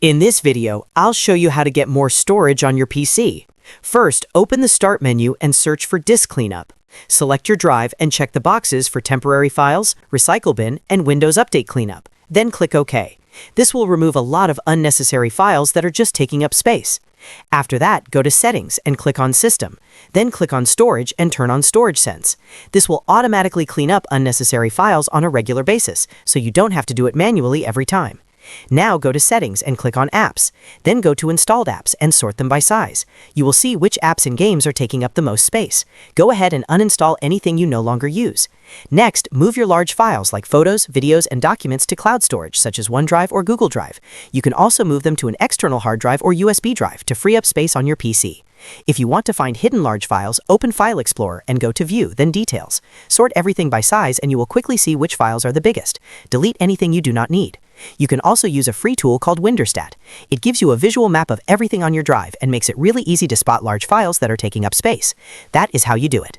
In this video, I'll show you how to get more storage on your PC. First, open the Start menu and search for Disk Cleanup. Select your drive and check the boxes for Temporary Files, Recycle Bin, and Windows Update Cleanup. Then click OK. This will remove a lot of unnecessary files that are just taking up space. After that, go to Settings and click on System. Then click on Storage and turn on Storage Sense. This will automatically clean up unnecessary files on a regular basis, so you don't have to do it manually every time. Now go to Settings and click on Apps. Then go to Installed Apps and sort them by size. You will see which apps and games are taking up the most space. Go ahead and uninstall anything you no longer use. Next, move your large files like photos, videos, and documents to cloud storage such as OneDrive or Google Drive. You can also move them to an external hard drive or USB drive to free up space on your PC. If you want to find hidden large files, open File Explorer and go to View, then Details. Sort everything by size and you will quickly see which files are the biggest. Delete anything you do not need. You can also use a free tool called Windorstat. It gives you a visual map of everything on your drive and makes it really easy to spot large files that are taking up space. That is how you do it.